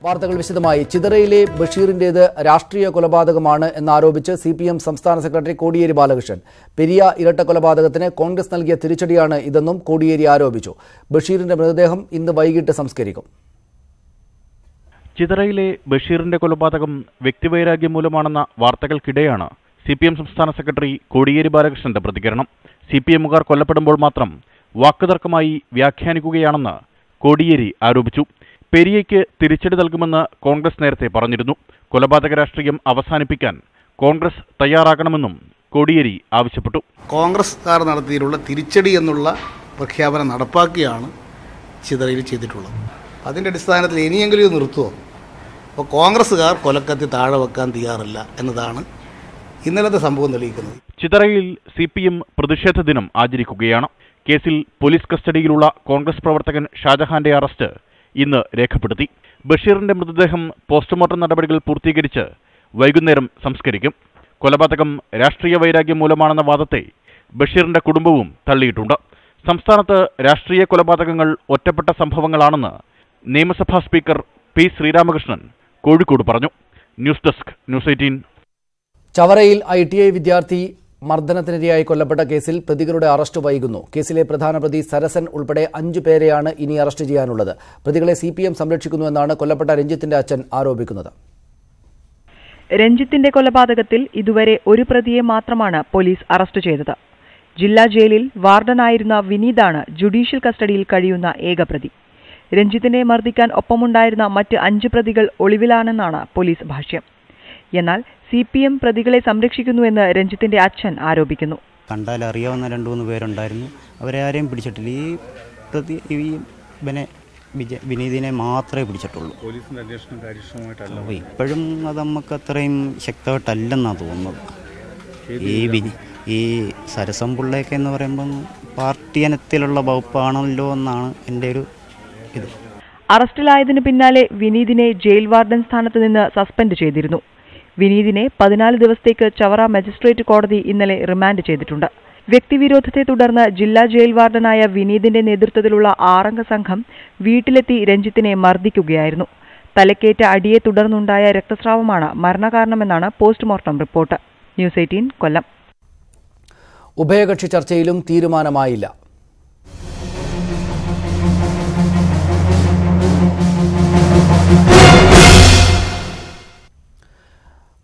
വാർത്തകൾ വിശദമായി. ചിതറയിലെ ബഷീറിന്റേത് രാഷ്ട്രീയ കൊലപാതകമാണ് എന്നാരോപിച്ച് CPM സംസ്ഥാന സെക്രട്ടറി കോടിയേരി ബാലകൃഷ്ണൻ. പെരിയ ഇരട്ട കൊലപാതകത്തിന് കോൺഗ്രസ് നൽകിയ തിരിച്ചടിയാണ് ഇതെന്നും കോടിയേരി ആരോപിച്ചു. ബഷീറിന്റെ മൃതദേഹം ഇന്ന് വൈകിട്ട് സംസ്കരിക്കും. ചിതറയിലെ ബഷീറിന്റെ കൊലപാതകം വ്യക്തിവൈരാഗ്യം മൂലമാണെന്ന വാർത്തകൾക്കിടെയാണ് CPM സംസ്ഥാന സെക്രട്ടറി കോടിയേരി ബാലകൃഷ്ണന്റെ പ്രതികരണം. CPMകാർ കൊല്ലപ്പെടുമ്പോൾ മാത്രം വാക്കുതർക്കമായി വ്യാഖ്യാനിക്കുകയാണെന്ന് കോടിയേരി ആരോപിച്ചു. പെരിയയ്ക്ക് തിരിച്ചടി നൽകുമെന്ന് കോൺഗ്രസ് നേരത്തെ പറഞ്ഞിരുന്നു. കൊലപാതക രാഷ്ട്രീയം അവസാനിപ്പിക്കാൻ കോൺഗ്രസ് തയ്യാറാകണമെന്നും കോടിയേരി ആവശ്യപ്പെട്ടു. കോൺഗ്രസ്കാർ നടത്തിയിട്ടുള്ള തിരിച്ചടി എന്നുള്ള പ്രഖ്യാപനം നടപ്പാക്കിയാണ് ചിതറയിൽ ചെയ്തിട്ടുള്ളത്. അതിൻ്റെ അടിസ്ഥാനത്തിൽ ഇനിയെങ്കിലും ഇത് നിർത്തുമോ? അപ്പോൾ കോൺഗ്രസ്സുകാർ കൊലക്കത്തി താഴെ വെക്കാൻ തയ്യാറില്ല എന്നതാണ് ഇന്നലത്തെ സംഭവം തെളിയിക്കുന്നത്. ചിതറയിൽ CPM പ്രതിഷേധ ദിനം ആചരിക്കുകയാണ്. കേസിൽ പോലീസ് കസ്റ്റഡിയിലുള്ള കോൺഗ്രസ് പ്രവർത്തകൻ ഷാജഹാന്റെ അറസ്റ്റ് ഇന്ന് രേഖപ്പെടുത്തി. ബഷീറിന്റെ മൃതദേഹം പോസ്റ്റ്മോർട്ടം നടപടികൾ പൂർത്തീകരിച്ച് വൈകുന്നേരം സംസ്കരിക്കും. കൊലപാതകം രാഷ്ട്രീയ വൈരാഗ്യം മൂലമാണെന്ന വാദത്തെ ബഷീറിന്റെ കുടുംബവും തള്ളിയിട്ടുണ്ട്. സംസ്ഥാനത്ത് രാഷ്ട്രീയ കൊലപാതകങ്ങൾ ഒറ്റപ്പെട്ട സംഭവങ്ങളാണെന്ന് നിയമസഭാ സ്പീക്കർ P. ശ്രീരാമകൃഷ്ണൻ കോഴിക്കോട് പറഞ്ഞു. News desk news 18. ചവറയിൽ ITI വിദ്യാർത്ഥി മർദ്ദനത്തിനിരയായി കൊല്ലപ്പെട്ട കേസിൽ പ്രതികളുടെ അറസ്റ്റ് വൈകുന്നു. കേസിലെ പ്രധാന പ്രതി സരസൻ ഉൾപ്പെടെ 5 പേരെയാണ് ഇനി അറസ്റ്റ് ചെയ്യാനുള്ളത്. പ്രതികളെ CPM സംരക്ഷിക്കുന്നുവെന്നാണ് കൊല്ലപ്പെട്ട രഞ്ജിത്തിന്റെ അച്ഛൻ ആരോപിക്കുന്നത്. രഞ്ജിത്തിന്റെ കൊലപാതകത്തിൽ ഇതുവരെ ഒരു പ്രതിയെ മാത്രമാണ് പോലീസ് അറസ്റ്റ് ചെയ്തത്. ജില്ലാ ജയിലിൽ വാർഡനായിരുന്ന വിനീതാണ് ജുഡീഷ്യൽ കസ്റ്റഡിയിൽ കഴിയുന്ന ഏക പ്രതി. രഞ്ജിത്തിനെ മർദ്ദിക്കാൻ ഒപ്പമുണ്ടായിരുന്ന മറ്റ് 5 പ്രതികൾ ഒളിവിലാണെന്നാണ് പോലീസ് ഭാഷ്യം. എന്നാൽ CPM പ്രതികളെ സംരക്ഷിക്കുന്നുവെന്ന് രഞ്ജിത്തിന്റെ അച്ഛൻ ആരോപിക്കുന്നു. കണ്ടാൽ അറിയാവുന്ന 2-3 പേരുണ്ടായിരുന്നു. അവരെ ആരെയും പിടിച്ചിട്ടില്ല. വിനീതിനെ മാത്രമേ പിടിച്ചിട്ടുള്ളൂ. പോലീസിന്റെ അന്വേഷണം കാര്യക്ഷമമായിട്ടല്ല. ഇപ്പോഴും അത് നമുക്ക് അത്രയും ശക്തമായിട്ടല്ലെന്നാണ് തോന്നുന്നത്. ഈ സരസം പിള്ളയൊക്കെ എന്ന് പറയുമ്പം പാർട്ടി ഇനത്തിലുള്ള വകുപ്പാണല്ലോ എന്നാണ് എൻ്റെ ഒരു ഇത്. അറസ്റ്റിലായതിനു പിന്നാലെ വിനീതിനെ ജയിൽ വാർഡൻ സ്ഥാനത്ത് നിന്ന് സസ്പെൻഡ് ചെയ്തിരുന്നു. വിനീതിനെ 14 ദിവസത്തേക്ക് ചവറ മജിസ്ട്രേറ്റ് കോടതി ഇന്നലെ റിമാൻഡ് ചെയ്തിട്ടുണ്ട്. വ്യക്തിവിരോധത്തെ തുടർന്ന് ജില്ലാ ജയിൽ വാർഡനായ വിനീതിന്റെ നേതൃത്വത്തിലുള്ള 6 അംഗ സംഘം വീട്ടിലെത്തി രഞ്ജിത്തിനെ മർദ്ദിക്കുകയായിരുന്നു. തലക്കേറ്റ അടിയെ തുടർന്നുണ്ടായ രക്തസ്രാവമാണ് മരണകാരണമെന്നാണ് പോസ്റ്റ്മോർട്ടം റിപ്പോർട്ട്. ന്യൂസ് 18 കൊല്ലം. ഉഭയകക്ഷി ചർച്ചയിലും തീരുമാനമായില്ല.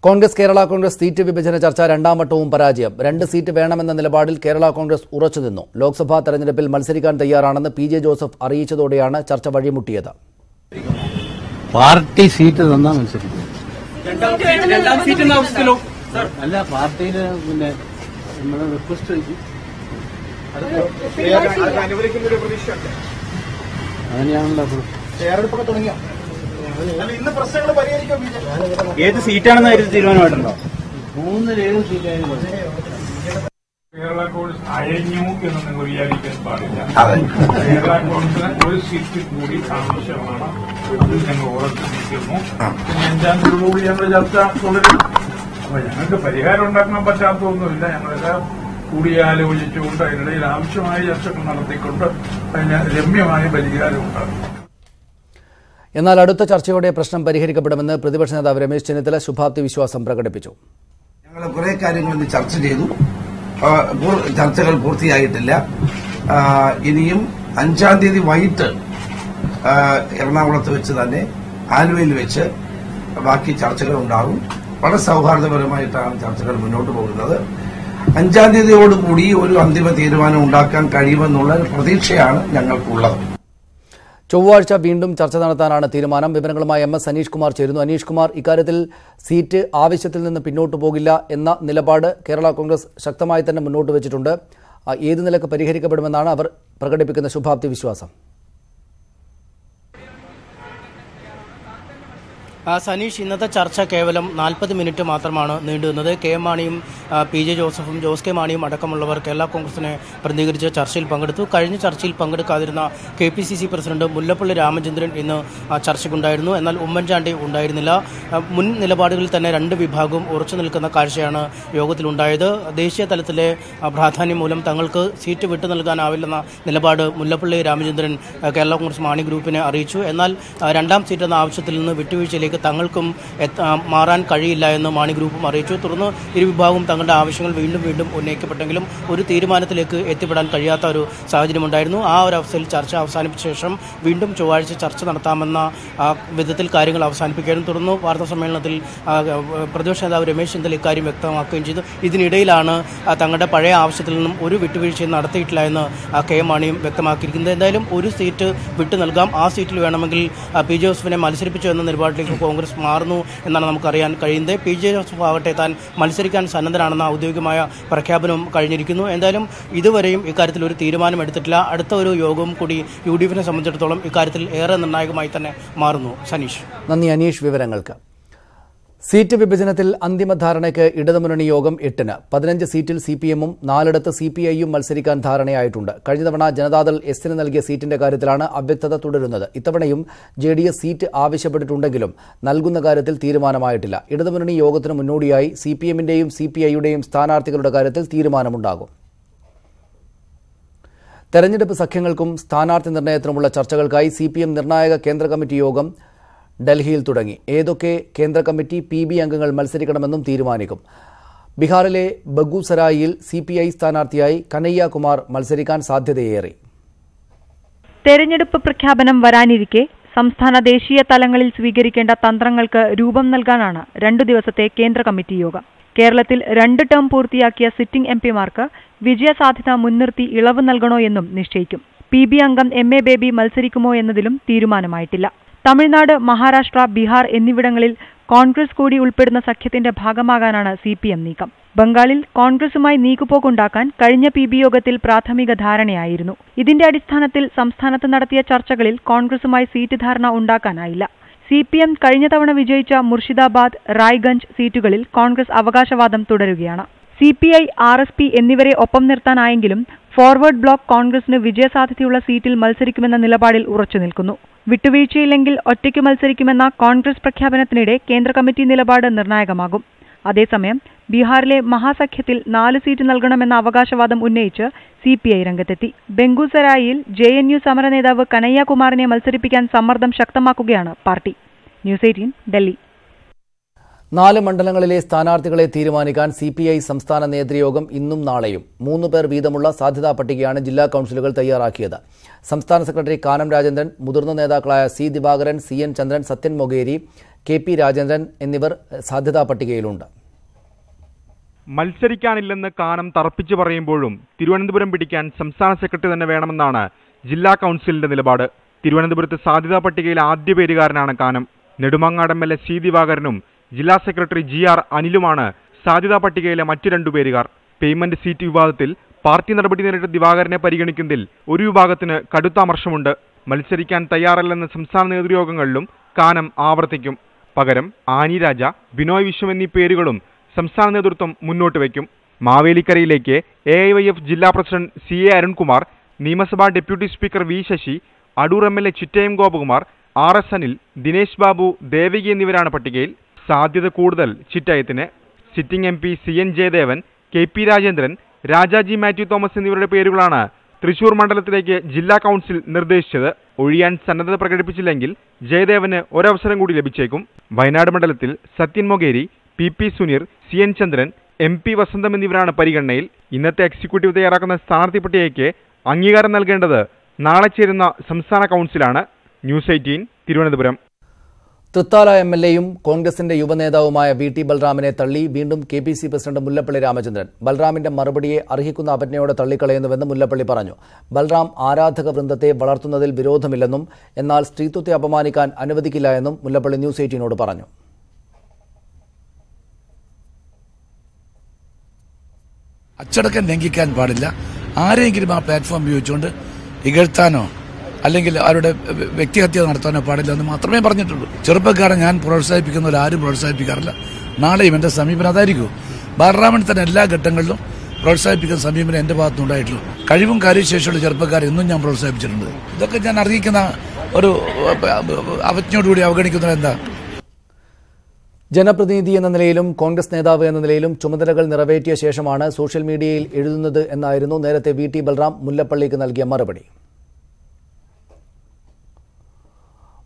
കോൺഗ്രസ് കേരള കോൺഗ്രസ് സീറ്റ് വിഭജന ചർച്ച 2ാം വട്ടവും പരാജയം. 2 സീറ്റ് വേണമെന്ന നിലപാടിൽ കേരള കോൺഗ്രസ് ഉറച്ചുനിന്നു. ലോക്സഭാ തെരഞ്ഞെടുപ്പിൽ മത്സരിക്കാൻ തയ്യാറാണെന്ന് PJ ജോസഫ് അറിയിച്ചതോടെയാണ് ചർച്ച വഴിമുട്ടിയത്. പാർട്ടി സീറ്റ് തന്നാ മത്സരിക്കും. അല്ല, പാർട്ടിയിൽ പിന്നെ നമ്മളെ റിക്വസ്റ്റ് അങ്ങനെയാണല്ലോ. ഏത് സീറ്റാണെന്ന് തീരുമാനമായിട്ടുണ്ടോ? 3-7 സീറ്റായിരുന്നു. കേരള കോൺഗ്രസ് അയഞ്ഞു എന്ന് നിങ്ങൾ വിചാരിക്കാൻ പാടില്ല. കേരള കോൺഗ്രസിന് ഒരു സീറ്റ് കൂടി ആവശ്യമാണ്. അത് ഞങ്ങൾ ഉറച്ചു നിൽക്കുന്നു. 5-ാം തീയതിയോടുകൂടി ഞങ്ങൾ ചർച്ച തുടരും. അപ്പൊ ഞങ്ങൾക്ക് പരിഹാരം ഉണ്ടാക്കാൻ പറ്റാത്തതൊന്നുമില്ല. ഞങ്ങളെല്ലാം കൂടിയാലോചിച്ചുകൊണ്ട് അതിനിടയിൽ ആവശ്യമായ ചർച്ചകൾ നടത്തിക്കൊണ്ട് അതിന് രമ്യമായ പരിഹാരം ഉണ്ടാകും. എന്നാൽ അടുത്ത ചർച്ചയോടെ പ്രശ്നം പരിഹരിക്കപ്പെടുമെന്ന് പ്രതിപക്ഷ നേതാവ് രമേശ് ചെന്നിത്തല ശുഭാപ്തി വിശ്വാസം പ്രകടിപ്പിച്ചു. ഞങ്ങൾ കുറെ കാര്യങ്ങൾ ഇന്ന് ചർച്ച ചെയ്തു. ചർച്ചകൾ പൂർത്തിയായിട്ടില്ല. ഇനിയും 5-ാം തീയതി വൈകിട്ട് എറണാകുളത്ത് വെച്ച് തന്നെ ആലുവയിൽ വെച്ച് ബാക്കി ചർച്ചകൾ ഉണ്ടാകും. വളരെ സൗഹാർദ്ദപരമായിട്ടാണ് ചർച്ചകൾ മുന്നോട്ട് പോകുന്നത്. 5-ാം തീയതിയോടുകൂടി ഒരു അന്തിമ തീരുമാനം ഉണ്ടാക്കാൻ കഴിയുമെന്നുള്ള പ്രതീക്ഷയാണ് ഞങ്ങൾക്കുള്ളത്. ചൊവ്വാഴ്ച വീണ്ടും ചർച്ച നടത്താനാണ് തീരുമാനം. വിവരങ്ങളുമായി MS അനീഷ് കുമാർ ചേരുന്നു. അനീഷ് കുമാർ, ഇക്കാര്യത്തിൽ സീറ്റ് ആവശ്യത്തിൽ നിന്ന് പിന്നോട്ട് പോകില്ല എന്ന നിലപാട് കേരള കോൺഗ്രസ് ശക്തമായി തന്നെ മുന്നോട്ട് വെച്ചിട്ടുണ്ട്. ഏത് നിലക്ക് പരിഹരിക്കപ്പെടുമെന്നാണ് അവർ പ്രകടിപ്പിക്കുന്ന ശുഭാപ്തി വിശ്വാസം? സനീഷ്, ഇന്നത്തെ ചർച്ച കേവലം 40 മിനിറ്റ് മാത്രമാണ് നീണ്ടുനിന്നത്. കെ എം മാണിയും PJ ജോസഫും ജോസ് കെ മാണിയും അടക്കമുള്ളവർ കേരള കോൺഗ്രസിനെ പ്രതിനിധീകരിച്ച് ചർച്ചയിൽ പങ്കെടുത്തു. കഴിഞ്ഞ ചർച്ചയിൽ പങ്കെടുക്കാതിരുന്ന KPCC പ്രസിഡന്റ് മുല്ലപ്പള്ളി രാമചന്ദ്രൻ ഇന്ന് ചർച്ചയ്ക്കുണ്ടായിരുന്നു. എന്നാൽ ഉമ്മൻചാണ്ടി ഉണ്ടായിരുന്നില്ല. മുൻ നിലപാടുകളിൽ തന്നെ രണ്ട് വിഭാഗവും ഉറച്ചു നിൽക്കുന്ന കാഴ്ചയാണ് യോഗത്തിലുണ്ടായത്. ദേശീയ തലത്തിലെ പ്രാധാന്യം മൂലം തങ്ങൾക്ക് സീറ്റ് വിട്ടു നൽകാനാവില്ലെന്ന നിലപാട് മുല്ലപ്പള്ളി രാമചന്ദ്രൻ കേരള കോൺഗ്രസ് മാണി ഗ്രൂപ്പിനെ അറിയിച്ചു. എന്നാൽ രണ്ടാം സീറ്റ് എന്ന ആവശ്യത്തിൽ നിന്ന് വിട്ടുവീഴ്ചയിലേക്ക് തങ്ങൾക്കും മാറാൻ കഴിയില്ല എന്ന് മാണി ഗ്രൂപ്പും അറിയിച്ചു. തുടർന്ന് ഇരു വിഭാഗവും തങ്ങളുടെ ആവശ്യങ്ങൾ വീണ്ടും ഉന്നയിക്കപ്പെട്ടെങ്കിലും ഒരു തീരുമാനത്തിലേക്ക് എത്തിപ്പെടാൻ കഴിയാത്ത ഒരു സാഹചര്യമുണ്ടായിരുന്നു. ആ ഒരു അവസ്ഥയിൽ ചർച്ച അവസാനിപ്പിച്ച ശേഷം വീണ്ടും ചൊവ്വാഴ്ച ചർച്ച നടത്താമെന്ന വിധത്തിൽ കാര്യങ്ങൾ അവസാനിപ്പിക്കുകയായിരുന്നു. തുടർന്ന് വാർത്താ സമ്മേളനത്തിൽ പ്രതിപക്ഷ നേതാവ് രമേശ് ചെന്നിത്തല ഇക്കാര്യം വ്യക്തമാക്കുകയും ചെയ്തു. ഇതിനിടയിലാണ് തങ്ങളുടെ പഴയ ആവശ്യത്തിൽ നിന്നും ഒരു വിട്ടുവീഴ്ചയും നടത്തിയിട്ടില്ല എന്ന് കെ എം മാണിയും വ്യക്തമാക്കിയിരിക്കുന്നത്. എന്തായാലും ഒരു സീറ്റ് വിട്ടു നൽകാം, ആ സീറ്റിൽ വേണമെങ്കിൽ PJ ജോസഫിനെ മത്സരിപ്പിച്ചു എന്ന നിലപാടിലേക്ക് കോൺഗ്രസ് മാറുന്നു എന്നാണ് നമുക്കറിയാൻ കഴിയുന്നത്. PJ ജോസഫ് ആകട്ടെ താൻ മത്സരിക്കാൻ സന്നദ്ധനാണെന്ന ഔദ്യോഗികമായ പ്രഖ്യാപനവും കഴിഞ്ഞിരിക്കുന്നു. എന്തായാലും ഇതുവരെയും ഇക്കാര്യത്തിൽ ഒരു തീരുമാനം എടുത്തിട്ടില്ല. അടുത്ത ഒരു യോഗവും കൂടി UDF-നെ സംബന്ധിച്ചിടത്തോളം ഇക്കാര്യത്തിൽ ഏറെ നിർണായകമായി തന്നെ മാറുന്നു. സനീഷ്. നന്ദി അനീഷ് വിവരങ്ങൾക്ക്. സീറ്റ് വിഭജനത്തിൽ അന്തിമ ധാരണയ്ക്ക് ഇടതുമുന്നണി യോഗം 8-ന് 15 സീറ്റിൽ CPM-ഉം 4 CPI-യും മത്സരിക്കാൻ ധാരണയായിട്ടുണ്ട്. കഴിഞ്ഞ തവണ ജനതാദൾ എസിന് നൽകിയ സീറ്റിന്റെ കാര്യത്തിലാണ് അവ്യക്തത തുടരുന്നത്. ഇത്തവണയും JDS സീറ്റ് ആവശ്യപ്പെട്ടിട്ടുണ്ടെങ്കിലും നൽകുന്ന കാര്യത്തിൽ തീരുമാനമായിട്ടില്ല. ഇടതുമുന്നണി യോഗത്തിന് മുന്നോടിയായി CPM-ന്റെയും CPI-യുടെയും സ്ഥാനാർത്ഥികളുടെ കാര്യത്തിൽ തീരുമാനമുണ്ടാകും. തെരഞ്ഞെടുപ്പ് സഖ്യങ്ങൾക്കും സ്ഥാനാർത്ഥി നിർണയത്തിനുമുള്ള ചർച്ചകൾക്കായി CPM നിർണായക കേന്ദ്ര കമ്മിറ്റി യോഗം ഡൽഹിയിൽ തുടങ്ങി. ഏതൊക്കെ കേന്ദ്ര കമ്മിറ്റി PB അംഗങ്ങൾ മത്സരിക്കണമെന്നും തീരുമാനിക്കും. ബീഹാറിലെ ബഗുസരായിൽ CPI സ്ഥാനാർത്ഥിയായി കനയ്യ കുമാർ മത്സരിക്കാൻ സാധ്യതയേറി. തെരഞ്ഞെടുപ്പ് പ്രഖ്യാപനം വരാനിരിക്കെ സംസ്ഥാന ദേശീയ തലങ്ങളിൽ സ്വീകരിക്കേണ്ട തന്ത്രങ്ങൾക്ക് രൂപം നൽകാനാണ് 2 ദിവസത്തെ കേന്ദ്ര കമ്മിറ്റി യോഗം. കേരളത്തിൽ 2 ടേം പൂർത്തിയാക്കിയ സിറ്റിംഗ് MP-മാർക്ക് വിജയസാധ്യത മുൻനിർത്തി ഇളവ് നൽകണോ എന്നും നിശ്ചയിക്കും. PB അംഗം MA ബേബി മത്സരിക്കുമോ എന്നതിലും തീരുമാനമായിട്ടില്ല. തമിഴ്നാട്, മഹാരാഷ്ട്ര, ബീഹാർ എന്നിവിടങ്ങളിൽ കോൺഗ്രസ് കൂടി ഉൾപ്പെടുന്ന സഖ്യത്തിന്റെ ഭാഗമാകാനാണ് CPM നീക്കം. ബംഗാളിൽ കോൺഗ്രസുമായി നീക്കുപോക്കുണ്ടാക്കാൻ കഴിഞ്ഞ PB യോഗത്തിൽ പ്രാഥമിക ധാരണയായിരുന്നു. ഇതിന്റെ അടിസ്ഥാനത്തിൽ സംസ്ഥാനത്ത് നടത്തിയ ചർച്ചകളിൽ കോൺഗ്രസുമായി സീറ്റ് ധാരണ ഉണ്ടാക്കാനായില്ല. CPM കഴിഞ്ഞ തവണ വിജയിച്ച മുർഷിദാബാദ്, റായ്ഗഞ്ച് സീറ്റുകളിൽ കോൺഗ്രസ് അവകാശവാദം തുടരുകയാണ്. CPI, RSP എന്നിവരെ ഒപ്പം നിർത്താനായെങ്കിലും ഫോർവേഡ് ബ്ലോക്ക് കോൺഗ്രസിന് വിജയസാധ്യതയുള്ള സീറ്റിൽ മത്സരിക്കുമെന്ന നിലപാടിൽ ഉറച്ചുനിൽക്കുന്നു. വിട്ടുവീഴ്ചയില്ലെങ്കിൽ ഒറ്റയ്ക്ക് മത്സരിക്കുമെന്ന കോൺഗ്രസ് പ്രഖ്യാപനത്തിനിടെ കേന്ദ്ര കമ്മിറ്റി നിലപാട് നിർണായകമാകും. അതേസമയം ബീഹാറിലെ മഹാസഖ്യത്തിൽ 4 സീറ്റ് നൽകണമെന്ന അവകാശവാദം ഉന്നയിച്ച് CPI രംഗത്തെത്തി. ബെംഗുസരായിൽ JNU സമര നേതാവ് കനയ്യ കുമാറിനെ മത്സരിപ്പിക്കാൻ സമ്മർദ്ദം ശക്തമാക്കുകയാണ് പാർട്ടി. ന്യൂസ് 18 ഡൽഹി. 4 മണ്ഡലങ്ങളിലെ സ്ഥാനാർത്ഥികളെ തീരുമാനിക്കാൻ CPI സംസ്ഥാന നേതൃയോഗം ഇന്നും നാളെയും 3 പേർ വീതമുള്ള സാധ്യതാ പട്ടികയാണ് ജില്ലാ കൌൺസിലുകൾ തയ്യാറാക്കിയത്. സംസ്ഥാന സെക്രട്ടറി കാനം രാജേന്ദ്രൻ, മുതിർന്ന നേതാക്കളായ C ദിവാകരൻ, CN ചന്ദ്രൻ, സത്യൻ മൊകേരി, KP രാജേന്ദ്രൻ എന്നിവർ സാധ്യതാ പട്ടികയിലുണ്ട്. മത്സരിക്കാനില്ലെന്ന് കാനം തറപ്പിച്ചു പറയുമ്പോഴും തിരുവനന്തപുരം പിടിക്കാൻ സംസ്ഥാന സെക്രട്ടറി തന്നെ വേണമെന്നാണ് ജില്ലാ കൌൺസിലിന്റെ നിലപാട്. തിരുവനന്തപുരത്ത് സാധ്യതാ പട്ടികയിൽ ആദ്യ പേരുകാരനാണ് കാനം. നെടുമങ്ങാട് MLA C ദിവാകരനും ജില്ലാ സെക്രട്ടറി GR അനിലുമാണ് സാധ്യതാ പട്ടികയിലെ മറ്റു 2 പേരുകാർ. പേയ്മെന്റ് സീറ്റ് വിവാദത്തിൽ പാർട്ടി നടപടി നേരിട്ട ദിവാകരനെ പരിഗണിക്കുന്നതിൽ ഒരു വിഭാഗത്തിന് കടുത്ത അമർഷമുണ്ട്. മത്സരിക്കാൻ തയ്യാറല്ലെന്ന സംസ്ഥാന നേതൃയോഗങ്ങളിലും കാനം ആവർത്തിക്കും. പകരം ആനി രാജ, ബിനോയ് വിശ്വം എന്നീ പേരുകളും സംസ്ഥാന നേതൃത്വം മുന്നോട്ട് വയ്ക്കും. മാവേലിക്കരയിലേക്ക് AIYF ജില്ലാ പ്രസിഡന്റ് CA അരുൺകുമാർ, നിയമസഭാ deputy speaker V Sasi, Adoor MLA Chittayam Gopakumar, RS Anil, Dinesh Babu, Devaki എന്നിവരാണ് പട്ടികയിൽ. സാധ്യത കൂടുതൽ ചിറ്റയത്തിന്. Sitting MP CN Jayadevan, KP Rajendran, Rajaji Mathew Thomas എന്നിവരുടെ പേരുകളാണ് തൃശൂർ മണ്ഡലത്തിലേക്ക് ജില്ലാ കൌൺസിൽ നിർദ്ദേശിച്ചത്. ഒഴിയാൻ സന്നദ്ധത പ്രകടിപ്പിച്ചില്ലെങ്കിൽ ജയദേവന് ഒരവസരം കൂടി ലഭിച്ചേക്കും. വയനാട് മണ്ഡലത്തിൽ സത്യൻ മൊകേരി, PP സുനീർ, CN ചന്ദ്രൻ, MP വസന്തം എന്നിവരാണ് പരിഗണനയിൽ. ഇന്നത്തെ എക്സിക്യൂട്ടീവ് തയ്യാറാക്കുന്ന സ്ഥാനാർത്ഥി പട്ടികയ്ക്ക് അംഗീകാരം നൽകേണ്ടത് നാളെ ചേരുന്ന സംസ്ഥാന കൌൺസിലാണ്. ന്യൂസ് 18 തിരുവനന്തപുരം. തൃത്താല MLA-യും കോൺഗ്രസിന്റെ യുവനേതാവുമായ VT ബൽറാമിനെ തള്ളി വീണ്ടും KPC പ്രസിഡന്റ് മുല്ലപ്പള്ളി രാമചന്ദ്രൻ. ബൽറാമിന്റെ മറുപടിയെ അർഹിക്കുന്ന അപജ്ഞയോടെ തള്ളിക്കളയുന്നുവെന്ന് മുല്ലപ്പള്ളി പറഞ്ഞു. ബൽറാം ആരാധക വൃന്ദത്തെ വളർത്തുന്നതിൽ വിരോധമില്ലെന്നും എന്നാൽ സ്ത്രീത്വത്തെ അപമാനിക്കാൻ അനുവദിക്കില്ല എന്നും മുല്ലപ്പള്ളി ന്യൂസ് 18 പറഞ്ഞു. അച്ചടക്കം ലംഘിക്കാൻ പാടില്ല. ആരെങ്കിലും ആ പ്ലാറ്റ്ഫോം ഉപയോഗിച്ചുകൊണ്ട് ഇകഴ്ത്താനോ അല്ലെങ്കിൽ അവരുടെ വ്യക്തിഹത്യ നടത്താനോ പാടില്ല എന്ന് മാത്രമേ പറഞ്ഞിട്ടുള്ളൂ. ചെറുപ്പക്കാരെ ഞാൻ പ്രോത്സാഹിപ്പിക്കുന്നവരാരും പ്രോത്സാഹിപ്പിക്കാറില്ല. നാളെയും എൻ്റെ സമീപനം അതായിരിക്കും. ബാലരാമൻ തന്നെ എല്ലാ ഘട്ടങ്ങളിലും പ്രോത്സാഹിപ്പിക്കുന്ന സമീപനം എൻ്റെ ഭാഗത്തുനിന്നുണ്ടായിട്ടുള്ളൂ. കഴിവും കാര്യശേഷിയുള്ള ചെറുപ്പക്കാരെ എന്നും ഞാൻ പ്രോത്സാഹിപ്പിച്ചിട്ടുണ്ട്. ഇതൊക്കെ ഞാൻ അറിയിക്കുന്ന ഒരു അവജ്ഞയോടുകൂടി അവഗണിക്കുന്നത് എന്താ? ജനപ്രതിനിധി എന്ന നിലയിലും കോൺഗ്രസ് നേതാവ് എന്ന നിലയിലും ചുമതലകൾ നിറവേറ്റിയ ശേഷമാണ് സോഷ്യൽ മീഡിയയിൽ എഴുതുന്നത് എന്നായിരുന്നു നേരത്തെ VT ബൽറാം മുല്ലപ്പള്ളിക്ക് നൽകിയ മറുപടി.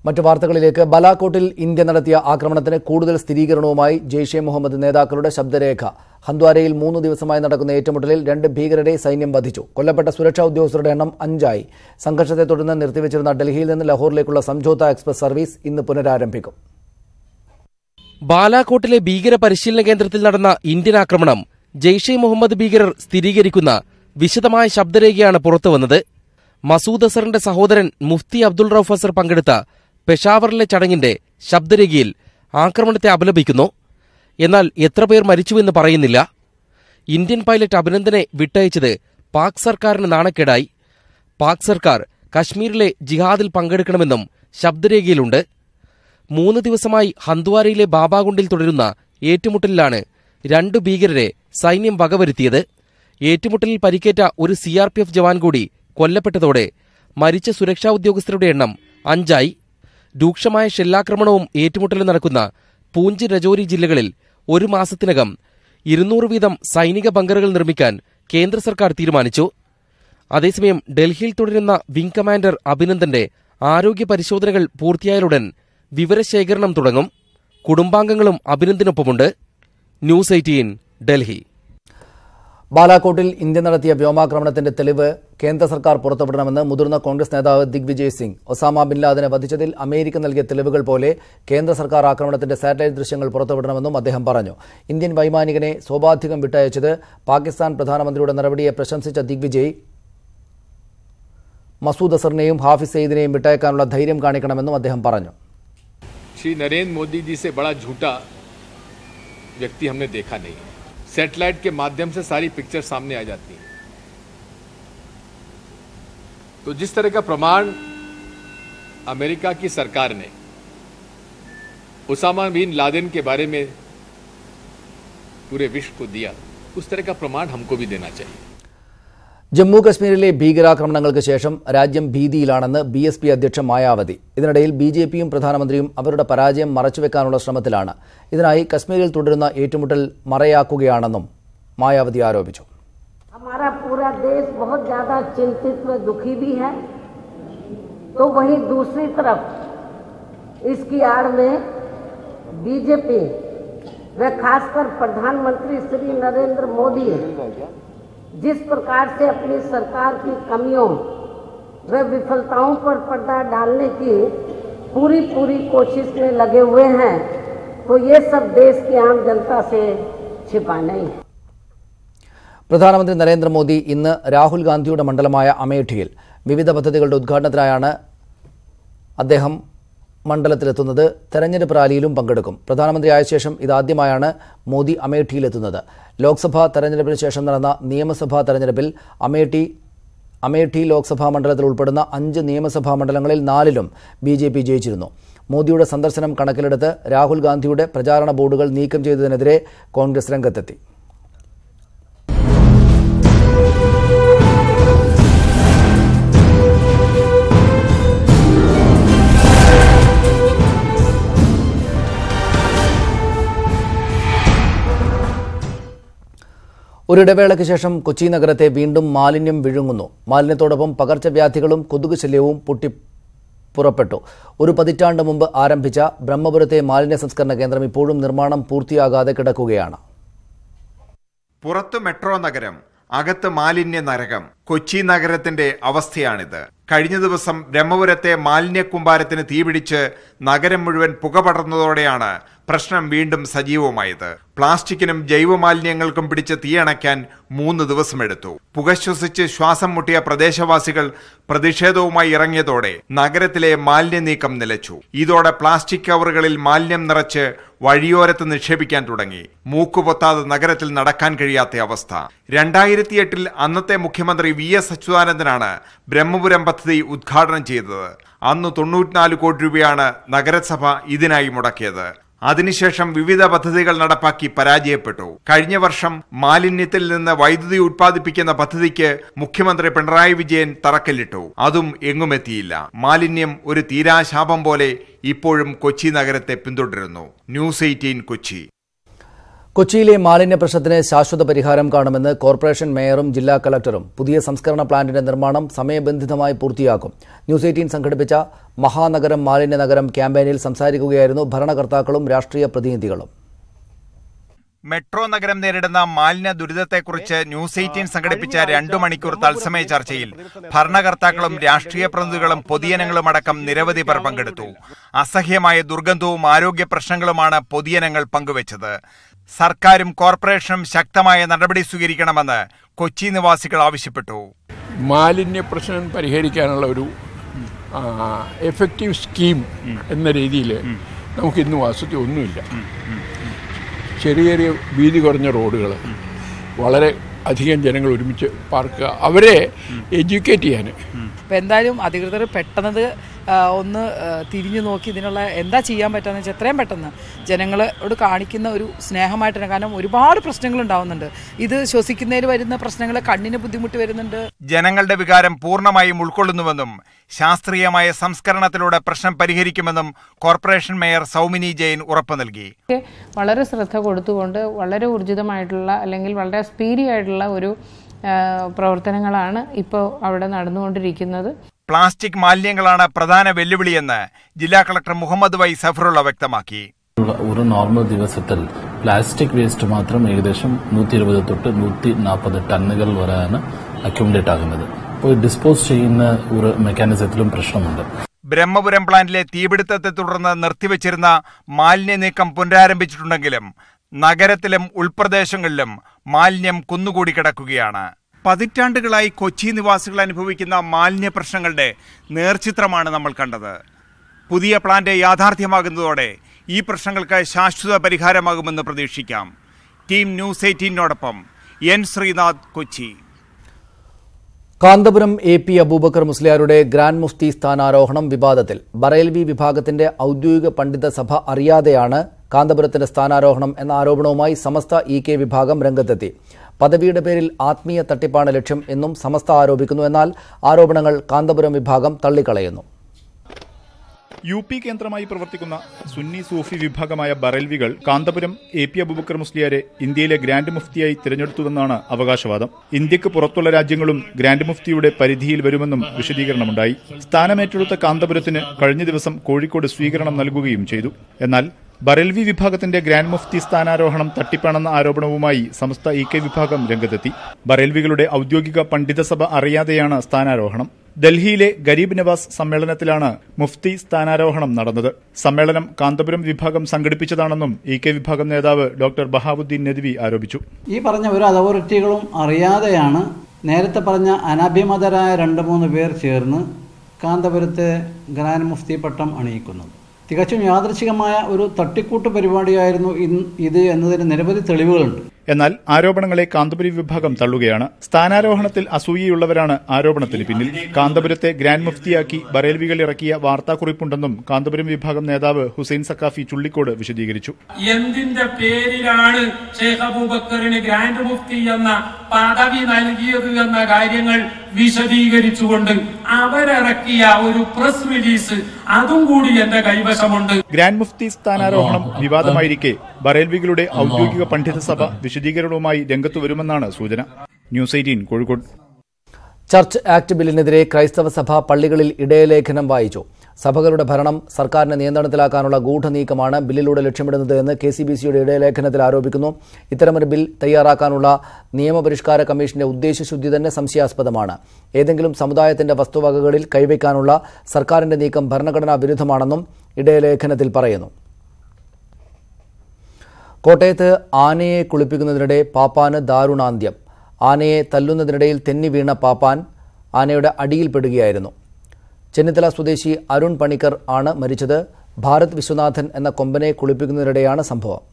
മറ്റു വാർത്തകളിലേക്ക്. ബാലാകോട്ടിൽ ഇന്ത്യ നടത്തിയ ആക്രമണത്തിന് കൂടുതൽ സ്ഥിരീകരണവുമായി ജെയ്ഷെ മുഹമ്മദ് നേതാക്കളുടെ ശബ്ദരേഖ. ഹന്ദ്വാരയിൽ 3 ദിവസമായി നടക്കുന്ന ഏറ്റുമുട്ടലിൽ 2 ഭീകരരെ സൈന്യം വധിച്ചു. കൊല്ലപ്പെട്ട സുരക്ഷാ ഉദ്യോഗസ്ഥരുടെ എണ്ണം 5 സംഘർഷത്തെ തുടർന്ന് നിർത്തിവച്ചിരുന്ന ഡൽഹിയിൽ നിന്ന് ലാഹോറിലേക്കുള്ള സംഝോത എക്സ്പ്രസ് സർവീസ് ഇന്ന് പുനരാരംഭിക്കും. ബാലാകോട്ടിലെ ഭീകര പരിശീലന കേന്ദ്രത്തിൽ നടന്ന ഇന്ത്യൻ ആക്രമണം ജെയ്ഷെ മുഹമ്മദ് ഭീകരർ സ്ഥിരീകരിക്കുന്ന വിശദമായ ശബ്ദരേഖയാണ് പുറത്തുവന്നത്. മസൂദ് അസറിന്റെ സഹോദരൻ മുഫ്തി അബ്ദുൾ റൌഫ് അസർ പങ്കെടുത്ത പെഷാവറിലെ ചടങ്ങിന്റെ ശബ്ദരേഖയിൽ ആക്രമണത്തെ അപലപിക്കുന്നു. എന്നാൽ എത്ര പേർ മരിച്ചുവെന്ന് പറയുന്നില്ല. ഇന്ത്യൻ പൈലറ്റ് അഭിനന്ദനെ വിട്ടയച്ചത് പാക് സർക്കാരിന് നാണക്കേടായി. പാക് സർക്കാർ കശ്മീരിലെ ജിഹാദിൽ പങ്കെടുക്കണമെന്നും ശബ്ദരേഖയിലുണ്ട്. 3 ദിവസമായി ഹന്ദ്വാരയിലെ ബാബാഗുണ്ടിൽ തുടരുന്ന ഏറ്റുമുട്ടലിലാണ് 2 ഭീകരരെ സൈന്യം വകവരുത്തിയത്. ഏറ്റുമുട്ടലിൽ പരിക്കേറ്റ ഒരു CRPF ജവാൻ കൂടി കൊല്ലപ്പെട്ടതോടെ മരിച്ച സുരക്ഷാ ഉദ്യോഗസ്ഥരുടെ എണ്ണം 5. രൂക്ഷമായ ഷെല്ലാക്രമണവും ഏറ്റുമുട്ടലും നടക്കുന്ന പൂഞ്ച് രജോരി ജില്ലകളിൽ 1 മാസത്തിനകം 200 വീതം സൈനിക ബങ്കറുകൾ നിർമ്മിക്കാൻ കേന്ദ്ര സർക്കാർ തീരുമാനിച്ചു. അതേസമയം ഡൽഹിയിൽ തുടരുന്ന വിംഗ് കമാൻഡർ അഭിനന്ദന്റെ ആരോഗ്യ പരിശോധനകൾ പൂർത്തിയായാലുടൻ വിവരശേഖരണം തുടങ്ങും. കുടുംബാംഗങ്ങളും അഭിനന്ദനൊപ്പമുണ്ട്. ന്യൂസ് 18 ഡൽഹി. ബാലാകോട്ടിൽ ഇന്ത്യ നടത്തിയ വ്യോമാക്രമണത്തിന്റെ തെളിവ് കേന്ദ്ര സർക്കാർ പുറത്തുവിടണമെന്ന് മുതിർന്ന കോൺഗ്രസ് നേതാവ് ദിഗ്വിജയ് സിംഗ്. ഒസാമ ബിൻ ലാദനെ വധിച്ചതിൽ അമേരിക്ക നൽകിയ തെളിവുകൾ പോലെ കേന്ദ്ര സർക്കാർ ആക്രമണത്തിന്റെ സാറ്റലൈറ്റ് ദൃശ്യങ്ങൾ പുറത്തുവിടണമെന്നും അദ്ദേഹം പറഞ്ഞു. ഇന്ത്യൻ വൈമാനികനെ സോപാധികം വിട്ടയച്ചത് പാകിസ്ഥാൻ പ്രധാനമന്ത്രിയുടെ നടപടിയെ പ്രശംസിച്ച ദിഗ്വിജയ് മസൂദ് അസറിനെയും ഹാഫിസ് സയ്യിദിനെയും വിട്ടയക്കാനുള്ള ധൈര്യം കാണിക്കണമെന്നും അദ്ദേഹം പറഞ്ഞു. श्री नरेंद्र मोदी जी से बड़ा झूठा व्यक्ति हमने देखा नहीं. सैटेलाइट के माध्यम से सारी पिक्चर सामने आ जाती है. तो जिस तरह का प्रमाण अमेरिका की सरकार ने उसामा बिन लादेन के बारे में पूरे विश्व को दिया, उस तरह का प्रमाण हमको भी देना चाहिए. ജമ്മു കശ്മീരിലെ ഭീകരാക്രമണങ്ങൾക്ക് ശേഷം രാജ്യം ഭീതിയിലാണെന്ന് BSP അധ്യക്ഷ മായാവതി. ഇതിനിടയിൽ BJPയും പ്രധാനമന്ത്രിയും അവരുടെ പരാജയം മറച്ചുവെക്കാനുള്ള ശ്രമത്തിലാണ്. ഇതിനായി കശ്മീരിൽ തുടരുന്ന ഏറ്റുമുട്ടൽ മറയാക്കുകയാണെന്നും മായാവതി ആരോപിച്ചു. हमारा पूरा देश बहुत ज्यादा चिंतित व दुखी भी है, तो वहीं दूसरी तरफ इसकी आड़ में BJP व खासकर प्रधानमंत्री श्री नरेंद्र मोदी जिस प्रकार से अपनी सरकार की कमियों व विफलताओं पर पर्दा डालने की पूरी कोशिश में लगे हुए हैं, तो ये सब देश की आम जनता से छिपा नहीं. പ്രധാനമന്ത്രി നരേന്ദ്രമോദി ഇന്ന് രാഹുൽ ഗാന്ധിയുടെ മണ്ഡലമായ അമേഠിയിൽ വിവിധ പദ്ധതികളുടെ ഉദ്ഘാടനത്തിനായാണ് അദ്ദേഹം മണ്ഡലത്തിലെത്തുന്നത്. തെരഞ്ഞെടുപ്പ് റാലിയിലും പങ്കെടുക്കും. പ്രധാനമന്ത്രിയായ ശേഷം ഇതാദ്യമായാണ് മോദി അമേഠിയിലെത്തുന്നത്. ലോക്സഭാ തെരഞ്ഞെടുപ്പിന് ശേഷം നടന്ന നിയമസഭാ തെരഞ്ഞെടുപ്പിൽ അമേഠി ലോക്സഭാ മണ്ഡലത്തിൽ ഉൾപ്പെടുന്ന 5 നിയമസഭാ മണ്ഡലങ്ങളിൽ 4ലും BJP ജയിച്ചിരുന്നു. മോദിയുടെ സന്ദർശനം കണക്കിലെടുത്ത് രാഹുൽ ഗാന്ധിയുടെ പ്രചാരണ ബോർഡുകൾ നീക്കം ചെയ്തതിനെതിരെ കോൺഗ്രസ് രംഗത്തെത്തി. ഒരിടവേളയ്ക്ക് ശേഷം കൊച്ചി നഗരത്തെ വീണ്ടും മാലിന്യം വിഴുങ്ങുന്നു. മാലിന്യത്തോടൊപ്പം പകർച്ചവ്യാധികളും കൊതുക് ശല്യവും പുറപ്പെട്ടു. ഒരു പതിറ്റാണ്ട് മുമ്പ് ആരംഭിച്ച ബ്രഹ്മപുരത്തെ മാലിന്യ സംസ്കരണ കേന്ദ്രം ഇപ്പോഴും നിർമ്മാണം പൂർത്തിയാകാതെ കിടക്കുകയാണ്. പുറത്ത് മെട്രോ നഗരം, അകത്ത് മാലിന്യ നരകം. കൊച്ചി നഗരത്തിന്റെ അവസ്ഥയാണിത്. കഴിഞ്ഞ ദിവസം ബ്രഹ്മപുരത്തെ മാലിന്യ കൂമ്പാരത്തിന് തീപിടിച്ച് നഗരം മുഴുവൻ പുക പടർന്നതോടെയാണ് പ്രശ്നം വീണ്ടും സജീവമായത്. പ്ലാസ്റ്റിക്കിനും ജൈവമാലിന്യങ്ങൾക്കും പിടിച്ച് തീയണയ്ക്കാൻ 3 ദിവസമെടുത്തു. പുക ശ്വസിച്ച് ശ്വാസം മുട്ടിയ പ്രദേശവാസികൾ പ്രതിഷേധവുമായി ഇറങ്ങിയതോടെ നഗരത്തിലെ മാലിന്യ നീക്കം നിലച്ചു. ഇതോടെ പ്ലാസ്റ്റിക് കവറുകളിൽ മാലിന്യം നിറച്ച് വഴിയോരത്ത് നിക്ഷേപിക്കാൻ തുടങ്ങി. മൂക്കുപൊത്താതെ നഗരത്തിൽ നടക്കാൻ കഴിയാത്ത അവസ്ഥ. 2008 അന്നത്തെ മുഖ്യമന്ത്രി VS അച്യുതാനന്ദനാണ് ബ്രഹ്മപുരം പദ്ധതി ഉദ്ഘാടനം ചെയ്തത്. അന്ന് 94 കോടി രൂപയാണ് നഗരസഭ ഇതിനായി മുടക്കിയത്. അതിനുശേഷം വിവിധ പദ്ധതികൾ നടപ്പാക്കി പരാജയപ്പെട്ടു. കഴിഞ്ഞ വർഷം മാലിന്യത്തിൽ നിന്ന് വൈദ്യുതി ഉത്പാദിപ്പിക്കുന്ന പദ്ധതിക്ക് മുഖ്യമന്ത്രി പിണറായി വിജയൻ തറക്കല്ലിട്ടു. അതും എങ്ങുമെത്തിയില്ല. മാലിന്യം ഒരു തീരാശാപം പോലെ ഇപ്പോഴും കൊച്ചി നഗരത്തെ പിന്തുടരുന്നു. ന്യൂസ് 18 കൊച്ചി. കൊച്ചിയിലെ മാലിന്യ പ്രശ്നത്തിന് ശാശ്വത പരിഹാരം കാണുമെന്ന് കോർപ്പറേഷൻ മേയറും ജില്ലാ കളക്ടറും. പുതിയ സംസ്കരണ പ്ലാന്റിന്റെ നിർമ്മാണം സമയബന്ധിതമായി പൂർത്തിയാക്കും. ന്യൂസ് 18 സംഘടിപ്പിച്ച മഹാനഗരം മാലിന്യ നഗരം ക്യാമ്പയിനിൽ സംസാരിക്കുകയായിരുന്നു ഭരണകർത്താക്കളും രാഷ്ട്രീയ പ്രതിനിധികളും. മെട്രോ നഗരം നേരിടുന്ന മാലിന്യ ദുരിതത്തെക്കുറിച്ച് ന്യൂസ് 18 സംഘടിപ്പിച്ച 2 മണിക്കൂർ തത്സമയ ചർച്ചയിൽ ഭരണകർത്താക്കളും രാഷ്ട്രീയ പ്രതിനിധികളും പൊതുജനങ്ങളും അടക്കം നിരവധി പേർ പങ്കെടുത്തു. അസഹ്യമായ ദുർഗന്ധവും ആരോഗ്യ പ്രശ്നങ്ങളുമാണ് പൊതുജനങ്ങൾ പങ്കുവച്ചത്. സർക്കാരും കോർപ്പറേഷനും ശക്തമായ നടപടി സ്വീകരിക്കണമെന്ന് കൊച്ചി നിവാസികൾ ആവശ്യപ്പെട്ടു. മാലിന്യ പ്രശ്നം പരിഹരിക്കാനുള്ള ഒരു എഫക്റ്റീവ് സ്കീം എന്ന രീതിയിൽ നമുക്കിന്ന് വാസ്തുതി ഒന്നുമില്ല. ചെറിയ ചെറിയ വീതി കുറഞ്ഞ റോഡുകൾ, വളരെ അധികം ജനങ്ങൾ ഒരുമിച്ച് പാർക്കുക, അവരെ എഡ്യൂക്കേറ്റ് ചെയ്യാൻ. അപ്പോൾ എന്തായാലും അധികൃതർ പെട്ടെന്നത് ഒന്ന് തിരിഞ്ഞു നോക്കി ഇതിനുള്ള എന്താ ചെയ്യാൻ പറ്റുകയെന്ന് വെച്ചാൽ എത്രയും പെട്ടെന്ന് ജനങ്ങളോട് കാണിക്കുന്ന ഒരു സ്നേഹമായിട്ട് തന്നെ. കാരണം ഒരുപാട് പ്രശ്നങ്ങൾ ഉണ്ടാവുന്നുണ്ട്. ഇത് ശ്വസിക്കുന്നതിൽ വരുന്ന പ്രശ്നങ്ങൾ കണ്ണിന് ബുദ്ധിമുട്ട് വരുന്നുണ്ട്. ജനങ്ങളുടെ വികാരം പൂർണ്ണമായും ഉൾക്കൊള്ളുന്നുവെന്നും ശാസ്ത്രീയമായ സംസ്കരണത്തിലൂടെ പ്രശ്നം പരിഹരിക്കുമെന്നും കോർപ്പറേഷൻ മേയർ സൗമിനി ജെയിൻ ഉറപ്പു നൽകി. വളരെ ശ്രദ്ധ കൊടുത്തുകൊണ്ട് വളരെ ഊർജിതമായിട്ടുള്ള അല്ലെങ്കിൽ വളരെ സ്പീഡി ആയിട്ടുള്ള ഒരു പ്രവർത്തനങ്ങളാണ് ഇപ്പോൾ അവിടെ നടന്നുകൊണ്ടിരിക്കുന്നത്. പ്ലാസ്റ്റിക് മാലിന്യങ്ങളാണ് പ്രധാന വെല്ലുവിളിയെന്ന് ജില്ലാ കളക്ടർ മുഹമ്മദ് വൈ സഫറുള്ള വ്യക്തമാക്കി. ഒരു നോർമൽ ദിവസത്തിൽ പ്ലാസ്റ്റിക് വേസ്റ്റ് മാത്രം ഏകദേശം 120 തൊട്ട് 140 ടണ്ണുകൾ വരെയാണ് അക്യുമുലേറ്റ് ആകുന്നത്. അപ്പോൾ ഡിസ്പോസ് ചെയ്യുന്ന ഒരു മെക്കാനിസത്തിലും പ്രശ്നമുണ്ട്. ബ്രഹ്മപുരം പ്ലാന്റിലെ തീപിടുത്തത്തെ തുടർന്ന് നിർത്തിവച്ചിരുന്ന മാലിന്യ നീക്കം പുനരാരംഭിച്ചിട്ടുണ്ടെങ്കിലും നഗരത്തിലും ഉൾപ്രദേശങ്ങളിലും മാലിന്യം കുന്നുകൂടി കിടക്കുകയാണ്. പതിറ്റാണ്ടുകളായി കൊച്ചി നിവാസികൾ അനുഭവിക്കുന്ന മാലിന്യ പ്രശ്നങ്ങളുടെ നേർചിത്രമാണ് നമ്മൾ കണ്ടത്. പുതിയ പ്ലാന്റ് യാഥാർത്ഥ്യമാകുന്നതോടെ ഈ പ്രശ്നങ്ങൾക്ക് ശാശ്വത പരിഹാരമാകുമെന്ന് പ്രതീക്ഷിക്കാം. ടീം ന്യൂസ് 18നോടൊപ്പം എൻ ശ്രീനാഥ്, കൊച്ചി. കാന്തപുരം AP അബൂബക്കർ മുസ്ലിയാരുടെ ഗ്രാൻഡ് മുഫ്തി സ്ഥാനാരോഹണം വിവാദത്തിൽ. ബറേൽവി വിഭാഗത്തിന്റെ ഔദ്യോഗിക പണ്ഡിത സഭ അറിയാതെയാണ് കാന്തപുരത്തിന്റെ സ്ഥാനാരോഹണം എന്ന ആരോപണവുമായി സമസ്ത EK വിഭാഗം രംഗത്തെത്തി. പദവിയുടെ പേരിൽ ആത്മീയ തട്ടിപ്പാണ് ലക്ഷ്യം എന്നും സമസ്ത ആരോപിക്കുന്നു. എന്നാൽ ആരോപണങ്ങൾ കാന്തപുരം വിഭാഗം തള്ളിക്കളയുന്നു. UP കേന്ദ്രമായി പ്രവർത്തിക്കുന്ന സുന്നി സൂഫി വിഭാഗമായ ബറേൽവികൾ കാന്തപുരം AP അബൂബക്കർ മുസ്ലിയാരെ ഇന്ത്യയിലെ ഗ്രാൻഡ് മുഫ്തിയായി തിരഞ്ഞെടുത്തുവെന്നാണ് അവകാശവാദം. ഇന്ത്യക്ക് പുറത്തുള്ള രാജ്യങ്ങളും ഗ്രാൻഡ് മുഫ്തിയുടെ പരിധിയിൽ വരുമെന്നും വിശദീകരണമുണ്ടായി. സ്ഥാനമേറ്റെടുത്ത കാന്തപുരത്തിന് കഴിഞ്ഞ ദിവസം കോഴിക്കോട് സ്വീകരണം നൽകുകയും ചെയ്തു. എന്നാൽ ബറേൽവി വിഭാഗത്തിന്റെ ഗ്രാൻഡ് മുഫ്തി സ്ഥാനാരോഹണം തട്ടിപ്പാണെന്ന ആരോപണവുമായി സമസ്ത EK വിഭാഗം രംഗത്തെത്തി. ബറേൽവികളുടെ ഔദ്യോഗിക പണ്ഡിതസഭ അറിയാതെയാണ് സ്ഥാനാരോഹണം. ഡൽഹിയിലെ ഗരീബ് നവാസ് സമ്മേളനത്തിലാണ് മുഫ്തി സ്ഥാനാരോഹണം നടന്നത്. സമ്മേളനം കാന്തപുരം വിഭാഗം സംഘടിപ്പിച്ചതാണെന്നും EK വിഭാഗം നേതാവ് ഡോക്ടർ ബഹാവുദ്ദീൻ നദ്വി ആരോപിച്ചു. ഈ പറഞ്ഞ ഒരു അതോറിറ്റികളും അറിയാതെയാണ് നേരത്തെ പറഞ്ഞ അനഭിമതരായ 2-3 പേർ ചേർന്ന് കാന്തപുരത്തെ ഗ്രാൻഡ് മുഫ്തി പട്ടം അണിയിക്കുന്നത്. തികച്ചും യാദൃച്ഛികമായ ഒരു തട്ടിക്കൂട്ട് പരിപാടിയായിരുന്നു ഇത് എന്നതിന് നിരവധി തെളിവുകളുണ്ട്. എന്നാൽ ആരോപണങ്ങളെ കാന്തപുരം വിഭാഗം തള്ളുകയാണ്. സ്ഥാനാരോഹണത്തിൽ അസൂയയുള്ളവരാണ് ആരോപണത്തിന് പിന്നിൽ. കാന്തപുരത്തെ ഗ്രാൻഡ് മുഫ്തിയാക്കി ബറേൽവികൾ ഇറക്കിയ വാർത്താക്കുറിപ്പുണ്ടെന്നും കാന്തപുരം വിഭാഗം നേതാവ് ഹുസൈൻ സക്കാഫി ചുള്ളിക്കോട് വിശദീകരിച്ചു. എന്തിന്റെ പേരിലാണ് ഷെയ്ഖ് അബൂബക്കറിന് ഗ്രാൻഡ് മുഫ്തി എന്ന പദവി നൽകിയത് എന്ന കാര്യങ്ങൾ വിശദീകരിച്ചുകൊണ്ട് അവരിറക്കിയ ഒരു പ്രസ് റിലീസ് അതും കൂടി എന്റെ കൈവശമുണ്ട്. ഗ്രാൻഡ് മുഫ്തി സ്ഥാനാരോഹണം വിവാദമായിരിക്കെ ബറേൽവികളുടെ ഔദ്യോഗിക പണ്ഡിതസഭ വിശദീകരണവുമായി രംഗത്തു വരുമെന്നാണ് സൂചന. ന്യൂസ് 18 കോഴിക്കോട്. ചർച്ച് ആക്ട് ബില്ലിനെതിരെ ക്രൈസ്തവ സഭ പള്ളികളിൽ ഇടയലേഖനം വായിച്ചു. സഭകളുടെ ഭരണം സർക്കാരിന്റെ നിയന്ത്രണത്തിലാക്കാനുള്ള ഗൂഢനീക്കമാണ് ബില്ലിലൂടെ ലക്ഷ്യമിടുന്നത് എന്ന് KCBCയുടെ ഇടയലേഖനത്തിൽ ആരോപിക്കുന്നു. ഇത്തരമൊരു ബിൽ തയ്യാറാക്കാനുള്ള നിയമപരിഷ്കാര കമ്മീഷന്റെ ഉദ്ദേശശുദ്ധി തന്നെ സംശയാസ്പദമാണ്. ഏതെങ്കിലും സമുദായത്തിന്റെ വസ്തുവകകളിൽ കൈവയ്ക്കാനുള്ള സർക്കാരിന്റെ നീക്കം ഭരണഘടനാ വിരുദ്ധമാണെന്നും ഇടയലേഖനത്തിൽ പറയുന്നു. കോട്ടയത്ത് ആനയെ കുളിപ്പിക്കുന്നതിനിടെ പാപ്പാന് ദാരുണാന്ത്യം. ആനയെ തല്ലുന്നതിനിടയിൽ തെന്നി വീണ പാപ്പാൻ ആനയുടെ അടിയിൽപ്പെടുകയായിരുന്നു. ചെന്നിത്തല സ്വദേശി അരുൺ പണിക്കർ ആണ് മരിച്ചത്. ഭാരത് വിശ്വനാഥൻ എന്ന കൊമ്പനെ കുളിപ്പിക്കുന്നതിനിടെയാണ് സംഭവം.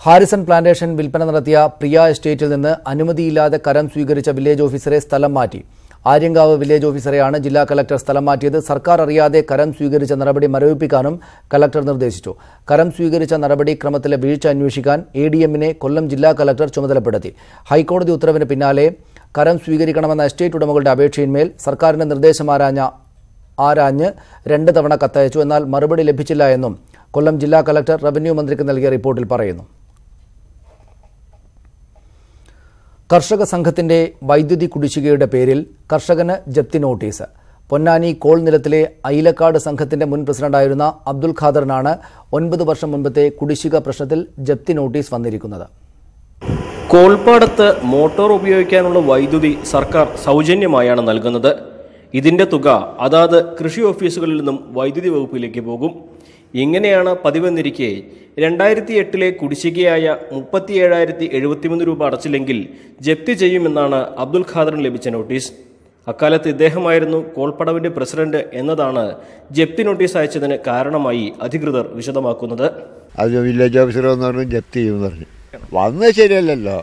ഹാരിസൺ പ്ലാന്റേഷൻ വിൽപ്പന നടത്തിയ പ്രിയ എസ്റ്റേറ്റിൽ നിന്ന് അനുമതിയില്ലാതെ കരം സ്വീകരിച്ച വില്ലേജ് ഓഫീസറെ സ്ഥലം മാറ്റി. ആര്യങ്കാവ് വില്ലേജ് ഓഫീസറെയാണ് ജില്ലാ കലക്ടർ സ്ഥലം മാറ്റിയത്. സർക്കാർ അറിയാതെ കരം സ്വീകരിച്ച നടപടി മരവിപ്പിക്കാനും കലക്ടർ നിർദ്ദേശിച്ചു. കരം സ്വീകരിച്ച നടപടിക്രമത്തിലെ വീഴ്ച അന്വേഷിക്കാൻ ADM-നെ കൊല്ലം ജില്ലാ കലക്ടർ ചുമതലപ്പെടുത്തി. ഹൈക്കോടതി ഉത്തരവിന് പിന്നാലെ കരം സ്വീകരിക്കണമെന്ന എസ്റ്റേറ്റ് ഉടമകളുടെ അപേക്ഷയിന്മേൽ സർക്കാരിന്റെ നിർദ്ദേശം ആരാഞ്ഞ് 2 തവണ കത്തയച്ചു. എന്നാൽ മറുപടി ലഭിച്ചില്ല എന്നും കൊല്ലം ജില്ലാ കലക്ടർ റവന്യൂ മന്ത്രിക്ക് നൽകിയ റിപ്പോർട്ടിൽ പറയുന്നു. കർഷക സംഘത്തിന്റെ വൈദ്യുതി കുടിശ്ശികയുടെ പേരിൽ കർഷകന് ജപ്തി നോട്ടീസ്. പൊന്നാനി കോൾ നിലത്തിലെ അയിലക്കാട് സംഘത്തിന്റെ മുൻ പ്രസിഡന്റായിരുന്ന അബ്ദുൽ ഖാദറിനാണ് 9 വർഷം മുൻപത്തെ കുടിശ്ശിക പ്രശ്നത്തിൽ ജപ്തി നോട്ടീസ് വന്നിരിക്കുന്നത്. കോൾപ്പാടത്ത് മോട്ടോർ ഉപയോഗിക്കാനുള്ള വൈദ്യുതി സർക്കാർ സൗജന്യമായാണ് നൽകുന്നത്. ഇതിന്റെ തുക അതാത് കൃഷി ഓഫീസുകളിൽ നിന്നും വൈദ്യുതി വകുപ്പിലേക്ക് പോകും. ഇങ്ങനെയാണ് പതിവെന്നിരിക്കെ 2008 കുടിശ്ശികയായ 37,073 രൂപ അടച്ചില്ലെങ്കിൽ ജപ്തി ചെയ്യുമെന്നാണ് അബ്ദുൽ ഖാദറിന് ലഭിച്ച നോട്ടീസ്. അക്കാലത്ത് ഇദ്ദേഹമായിരുന്നു കോൾപ്പടവിന്റെ പ്രസിഡന്റ് എന്നതാണ് ജപ്തി നോട്ടീസ് അയച്ചതിന് കാരണമായി അധികൃതർ വിശദമാക്കുന്നത്. അത് വില്ലേജ് ഓഫീസർ എന്ന് പറഞ്ഞു ജപ്തി ചെയ്യുമെന്ന് പറഞ്ഞു. വന്നത് ശരിയല്ലല്ലോ.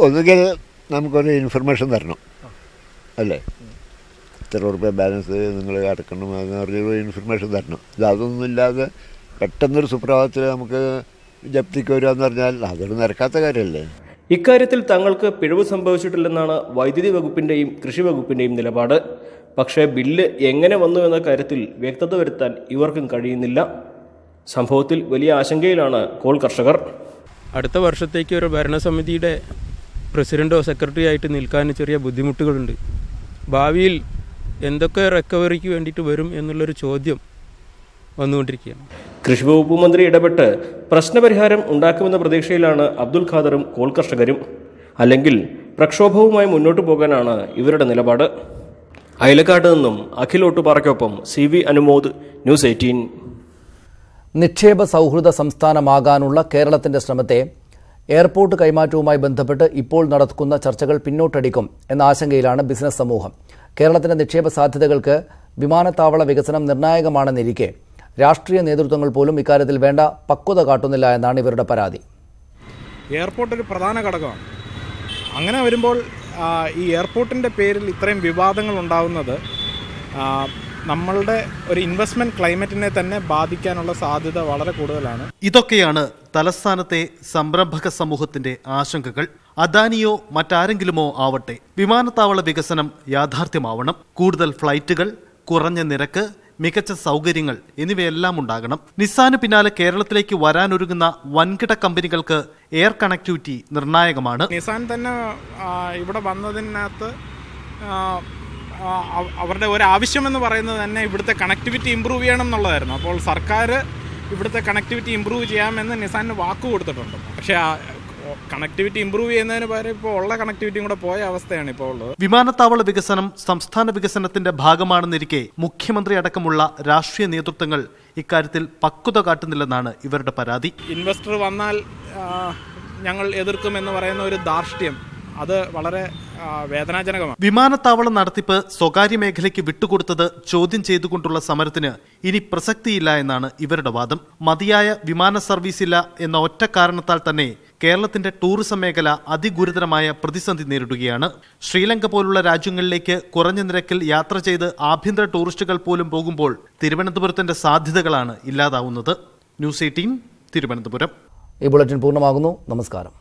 ഒന്നുകിൽ നമുക്കൊരു ഇൻഫർമേഷൻ തരണം അല്ലേ, ഇത്ര രൂപ ബാലൻസ് നിങ്ങൾ അടക്കണം എന്ന് പറഞ്ഞൊരു ഇൻഫർമേഷൻ തരണം. അതൊന്നുമില്ലാതെ പെട്ടെന്നൊരു സുപ്രഭാതത്തിൽ നമുക്ക് ജപ്തിക്ക് വരിക എന്ന് പറഞ്ഞാൽ അതൊരു നിരക്കാത്ത കാര്യമല്ലേ. ഇക്കാര്യത്തിൽ തങ്ങൾക്ക് പിഴവ് സംഭവിച്ചിട്ടില്ലെന്നാണ് വൈദ്യുതി വകുപ്പിന്റെയും കൃഷി വകുപ്പിന്റെയും നിലപാട്. പക്ഷേ ബില്ല് എങ്ങനെ വന്നു എന്ന കാര്യത്തിൽ വ്യക്തത വരുത്താൻ ഇവർക്കും കഴിയുന്നില്ല. സംഭവത്തിൽ വലിയ ആശങ്കയിലാണ് കോൾ കർഷകർ. അടുത്ത വർഷത്തേക്ക് ഒരു ഭരണസമിതിയുടെ പ്രസിഡന്റോ സെക്രട്ടറി ആയിട്ട് നിൽക്കാൻ ചെറിയ ബുദ്ധിമുട്ടുകളുണ്ട്. ഭാവിയിൽ എന്തൊക്കെ റിക്കവറിക്ക് വേണ്ടിയിട്ട് വരും എന്നുള്ളൊരു ചോദ്യം വന്നുകൊണ്ടിരിക്കുകയാണ്. കൃഷി വകുപ്പ് മന്ത്രി ഇടപെട്ട് പ്രശ്നപരിഹാരം ഉണ്ടാക്കുമെന്ന പ്രതീക്ഷയിലാണ് അബ്ദുൽ ഖാദറും കോൾ കർഷകരും. അല്ലെങ്കിൽ പ്രക്ഷോഭവുമായി മുന്നോട്ടു പോകാനാണ് ഇവരുടെ നിലപാട്. അയലക്കാട് നിന്നും അഖിൽ ഓട്ടുപാറയ്ക്കൊപ്പം CV അനുമോദ്, News 18. നിക്ഷേപ സൗഹൃദ സംസ്ഥാനമാകാനുള്ള കേരളത്തിന്റെ ശ്രമത്തെ എയർപോർട്ട് കൈമാറ്റവുമായി ബന്ധപ്പെട്ട് ഇപ്പോൾ നടക്കുന്ന ചർച്ചകൾ പിന്നോട്ടടിക്കും എന്ന ആശങ്കയിലാണ് ബിസിനസ് സമൂഹം. കേരളത്തിന്റെ നിക്ഷേപ സാധ്യതകൾക്ക് വിമാനത്താവള വികസനം നിർണായകമാണെന്നിരിക്കെ രാഷ്ട്രീയ നേതൃത്വങ്ങൾ പോലും ഇക്കാര്യത്തിൽ വേണ്ട പക്വത കാട്ടുന്നില്ല എന്നാണ് ഇവരുടെ പരാതി. എയർപോർട്ട് ഒരു പ്രധാന ഘടകമാണ്. അങ്ങനെ വരുമ്പോൾ ഈ എയർപോർട്ടിൻ്റെ പേരിൽ ഇത്രയും വിവാദങ്ങൾ ഉണ്ടാവുന്നത് നമ്മളുടെ ഒരു ഇൻവെസ്റ്റ്മെന്റ് ക്ലൈമറ്റിനെ തന്നെ ബാധിക്കാനുള്ള സാധ്യത വളരെ കൂടുതലാണ്. ഇതൊക്കെയാണ് തലസ്ഥാനത്തെ സംരംഭക സമൂഹത്തിന്റെ ആശങ്കകൾ. അദാനിയോ മറ്റാരെങ്കിലുമോ ആവട്ടെ, വിമാനത്താവള വികസനം യാഥാർത്ഥ്യമാവണം. കൂടുതൽ ഫ്ലൈറ്റുകൾ, കുറഞ്ഞ നിരക്ക്, മികച്ച സൗകര്യങ്ങൾ എന്നിവയെല്ലാം ഉണ്ടാകണം. നിസാന് പിന്നാലെ കേരളത്തിലേക്ക് വരാനൊരുങ്ങുന്ന വൻകിട കമ്പനികൾക്ക് എയർ കണക്ടിവിറ്റി നിർണായകമാണ്. നിസാൻ തന്നെ ഇവിടെ വന്നതിനകത്ത് അവരുടെ ഒരു ആവശ്യമെന്ന് പറയുന്നത് തന്നെ ഇവിടുത്തെ കണക്ടിവിറ്റി ഇമ്പ്രൂവ് ചെയ്യണം എന്നുള്ളതായിരുന്നു. അപ്പോൾ സർക്കാർ ഇവിടുത്തെ കണക്ടിവിറ്റി ഇമ്പ്രൂവ് ചെയ്യാമെന്ന് നിസാനിന് വാക്ക് കൊടുത്തിട്ടുണ്ട്. പക്ഷേ കണക്ടിവിറ്റി ഇമ്പ്രൂവ് ചെയ്യുന്നതിന് പകരം ഇപ്പോൾ ഉള്ള കണക്ടിവിറ്റിയും കൂടെ പോയ അവസ്ഥയാണ് ഇപ്പോൾ ഉള്ളത്. വിമാനത്താവള വികസനം സംസ്ഥാന വികസനത്തിന്റെ ഭാഗമാണെന്നിരിക്കെ മുഖ്യമന്ത്രി അടക്കമുള്ള രാഷ്ട്രീയ നേതൃത്വങ്ങൾ ഇക്കാര്യത്തിൽ പക്വത കാട്ടുന്നില്ലെന്നാണ് ഇവരുടെ പരാതി. ഇൻവെസ്റ്റർ വന്നാൽ ഞങ്ങൾ എതിർക്കുമെന്ന് പറയുന്ന ഒരു ധാർഷ്ട്യം അത് വളരെ വേദനാജനകമാണ്. വിമാനത്താവള നടത്തിപ്പ് സ്വകാര്യ മേഖലയ്ക്ക് വിട്ടുകൊടുത്തത് ചോദ്യം ചെയ്തുകൊണ്ടുള്ള സമരത്തിന് ഇനി പ്രസക്തിയില്ല എന്നാണ് ഇവരുടെ വാദം. മതിയായ വിമാന സർവീസ് ഇല്ല എന്ന ഒറ്റ കാരണത്താൽ തന്നെ കേരളത്തിന്റെ ടൂറിസം മേഖല അതിഗുരുതരമായ പ്രതിസന്ധി നേരിടുകയാണ്. ശ്രീലങ്ക പോലുള്ള രാജ്യങ്ങളിലേക്ക് കുറഞ്ഞ നിരക്കിൽ യാത്ര ചെയ്ത് ആഭ്യന്തര ടൂറിസ്റ്റുകൾ പോലും പോകുമ്പോൾ തിരുവനന്തപുരത്തിന്റെ സാധ്യതകളാണ് ഇല്ലാതാവുന്നത്. News 18 തിരുവനന്തപുരം. ഈ ബുള്ളറ്റിൻ പൂർണ്ണമാകുന്നു. നമസ്കാരം.